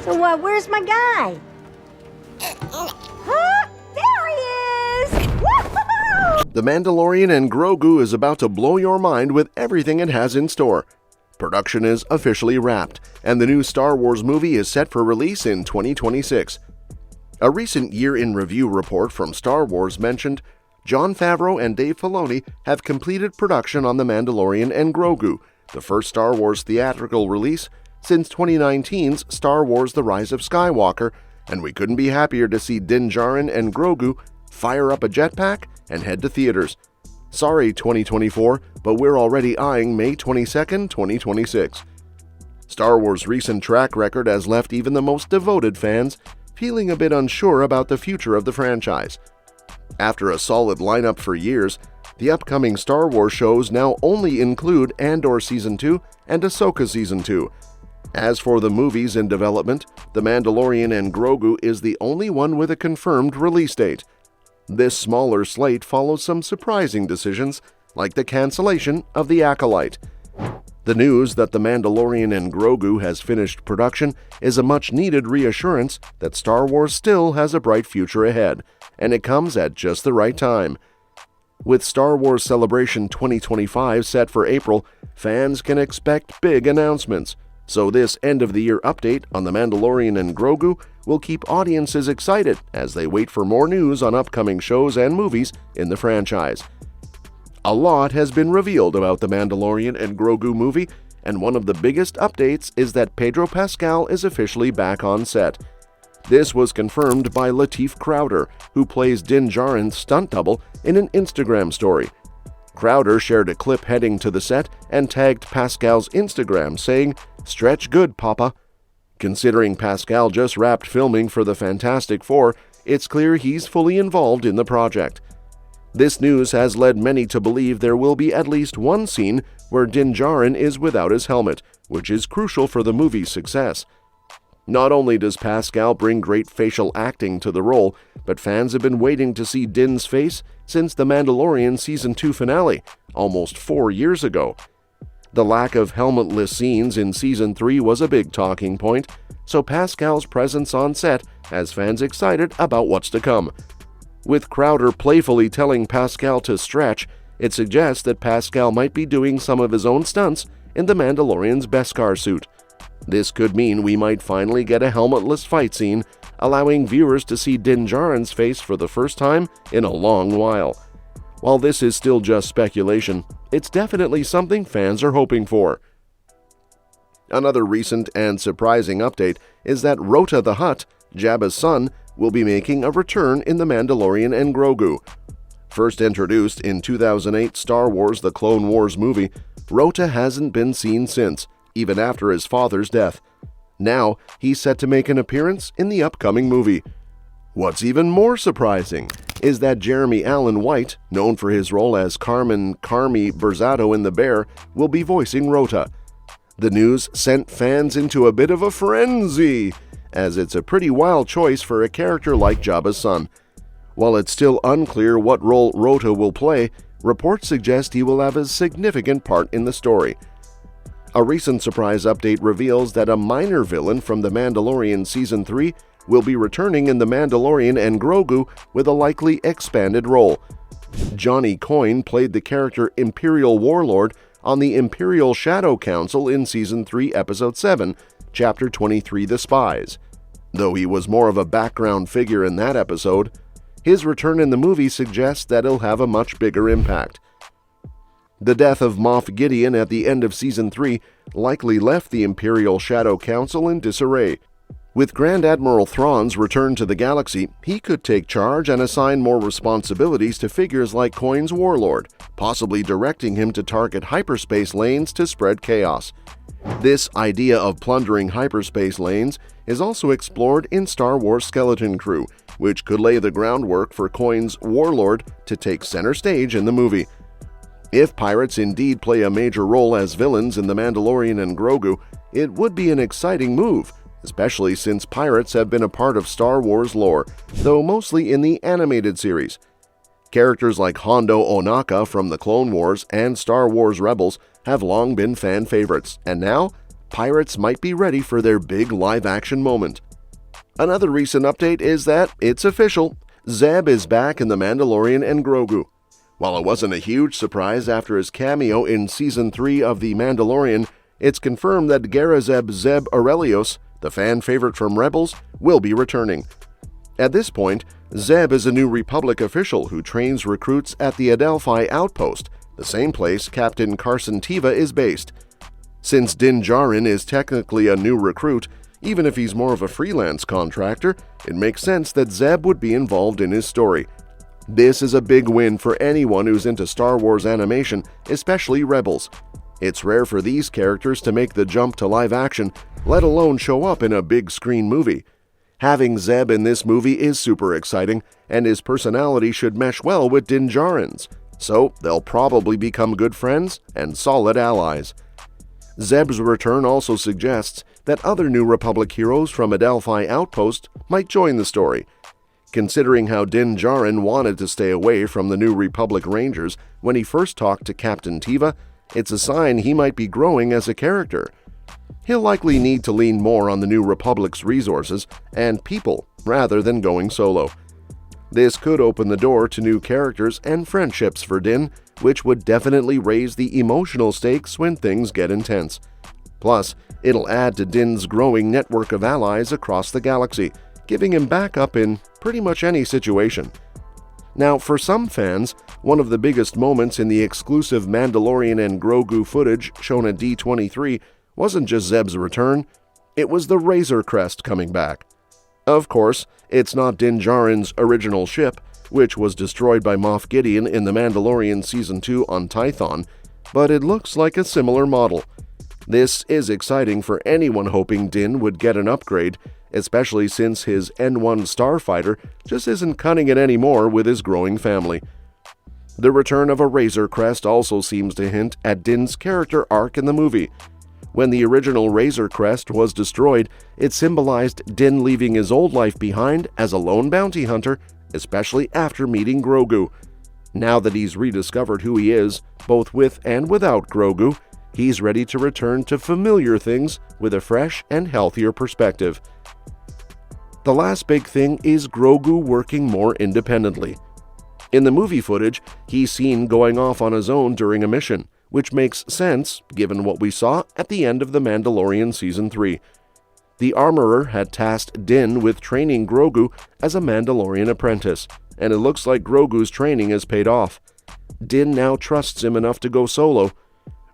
So, where's my guy? Huh? There he is! Woo-hoo-hoo! The Mandalorian and Grogu is about to blow your mind with everything it has in store. Production is officially wrapped, and the new Star Wars movie is set for release in 2026. A recent year-in-review report from Star Wars mentioned Jon Favreau and Dave Filoni have completed production on The Mandalorian and Grogu, the first Star Wars theatrical release since 2019's Star Wars The Rise of Skywalker, and we couldn't be happier to see Din Djarin and Grogu fire up a jetpack and head to theaters. Sorry, 2024, but we're already eyeing May 22, 2026. Star Wars' recent track record has left even the most devoted fans feeling a bit unsure about the future of the franchise. After a solid lineup for years, the upcoming Star Wars shows now only include Andor Season 2 and Ahsoka Season 2. As for the movies in development, The Mandalorian and Grogu is the only one with a confirmed release date. This smaller slate follows some surprising decisions, like the cancellation of The Acolyte. The news that The Mandalorian and Grogu has finished production is a much-needed reassurance that Star Wars still has a bright future ahead, and it comes at just the right time. With Star Wars Celebration 2025 set for April, fans can expect big announcements, so this end-of-the-year update on The Mandalorian and Grogu will keep audiences excited as they wait for more news on upcoming shows and movies in the franchise. A lot has been revealed about The Mandalorian and Grogu movie, and one of the biggest updates is that Pedro Pascal is officially back on set. This was confirmed by Lateef Crowder, who plays Din Djarin's stunt double, in an Instagram story. Crowder shared a clip heading to the set and tagged Pascal's Instagram saying, "Stretch good, Papa." Considering Pascal just wrapped filming for the Fantastic Four, it's clear he's fully involved in the project. This news has led many to believe there will be at least one scene where Din Djarin is without his helmet, which is crucial for the movie's success. Not only does Pascal bring great facial acting to the role, but fans have been waiting to see Din's face since The Mandalorian Season 2 finale, almost 4 years ago. The lack of helmetless scenes in Season 3 was a big talking point, so Pascal's presence on set has fans excited about what's to come. With Crowder playfully telling Pascal to stretch, it suggests that Pascal might be doing some of his own stunts in the Mandalorian's Beskar suit. This could mean we might finally get a helmetless fight scene, allowing viewers to see Din Djarin's face for the first time in a long while. While this is still just speculation, it's definitely something fans are hoping for. Another recent and surprising update is that Rota the Hutt, Jabba's son, will be making a return in The Mandalorian and Grogu. First introduced in 2008 Star Wars The Clone Wars movie, Rota hasn't been seen since, even after his father's death. Now, he's set to make an appearance in the upcoming movie. What's even more surprising is that Jeremy Allen White, known for his role as Carmen Carmy Berzatto in The Bear, will be voicing Rota. The news sent fans into a bit of a frenzy, as it's a pretty wild choice for a character like Jabba's son. While it's still unclear what role Rota will play, reports suggest he will have a significant part in the story. A recent surprise update reveals that a minor villain from The Mandalorian Season 3 will be returning in The Mandalorian and Grogu with a likely expanded role. Johnny Coyne played the character Imperial Warlord on the Imperial Shadow Council in Season 3, Episode 7, Chapter 23, The Spies. Though he was more of a background figure in that episode, his return in the movie suggests that he'll have a much bigger impact. The death of Moff Gideon at the end of Season 3 likely left the Imperial Shadow Council in disarray. With Grand Admiral Thrawn's return to the galaxy, he could take charge and assign more responsibilities to figures like Coyne's Warlord, possibly directing him to target hyperspace lanes to spread chaos. This idea of plundering hyperspace lanes is also explored in Star Wars Skeleton Crew, which could lay the groundwork for Coyne's Warlord to take center stage in the movie. If pirates indeed play a major role as villains in The Mandalorian and Grogu, it would be an exciting move, especially since pirates have been a part of Star Wars lore, though mostly in the animated series. Characters like Hondo Ohnaka from the Clone Wars and Star Wars Rebels have long been fan favorites, and now pirates might be ready for their big live-action moment. Another recent update is that it's official. Zeb is back in The Mandalorian and Grogu. While it wasn't a huge surprise after his cameo in Season 3 of The Mandalorian, it's confirmed that Garazeb Zeb Orrelios, the fan favorite from Rebels, will be returning. At this point, Zeb is a New Republic official who trains recruits at the Adelphi Outpost, the same place Captain Carson Teva is based. Since Din Djarin is technically a new recruit, even if he's more of a freelance contractor, it makes sense that Zeb would be involved in his story. This is a big win for anyone who's into Star Wars animation, especially Rebels. It's rare for these characters to make the jump to live action, let alone show up in a big screen movie. Having Zeb in this movie is super exciting, and his personality should mesh well with Din Djarin's, so they'll probably become good friends and solid allies. Zeb's return also suggests that other New Republic heroes from Adelphi Outpost might join the story. Considering how Din Djarin wanted to stay away from the New Republic Rangers when he first talked to Captain Teva, it's a sign he might be growing as a character. He'll likely need to lean more on the New Republic's resources and people rather than going solo. This could open the door to new characters and friendships for Din, which would definitely raise the emotional stakes when things get intense. Plus, it'll add to Din's growing network of allies across the galaxy, giving him backup in pretty much any situation. Now, for some fans, one of the biggest moments in the exclusive Mandalorian and Grogu footage shown at D23 wasn't just Zeb's return, it was the Razor Crest coming back. Of course, it's not Din Djarin's original ship, which was destroyed by Moff Gideon in The Mandalorian Season 2 on Tython, but it looks like a similar model. This is exciting for anyone hoping Din would get an upgrade, especially since his N1 starfighter just isn't cutting it anymore with his growing family. The return of a Razor Crest also seems to hint at Din's character arc in the movie. When the original Razor Crest was destroyed, it symbolized Din leaving his old life behind as a lone bounty hunter, especially after meeting Grogu. Now that he's rediscovered who he is, both with and without Grogu, he's ready to return to familiar things with a fresh and healthier perspective. The last big thing is Grogu working more independently. In the movie footage, he's seen going off on his own during a mission, which makes sense given what we saw at the end of The Mandalorian Season 3. The armorer had tasked Din with training Grogu as a Mandalorian apprentice, and it looks like Grogu's training has paid off. Din now trusts him enough to go solo.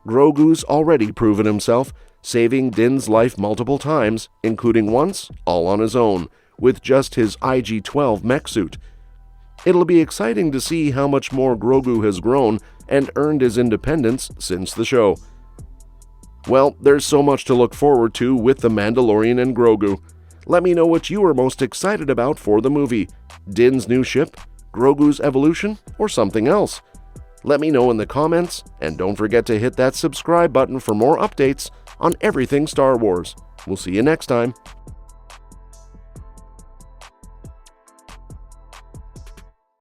Grogu's already proven himself, saving Din's life multiple times, including once all on his own, with just his IG-12 mech suit. It'll be exciting to see how much more Grogu has grown and earned his independence since the show. Well, there's so much to look forward to with The Mandalorian and Grogu. Let me know what you are most excited about for the movie: Din's new ship, Grogu's evolution, or something else. Let me know in the comments, and don't forget to hit that subscribe button for more updates on everything Star Wars. We'll see you next time.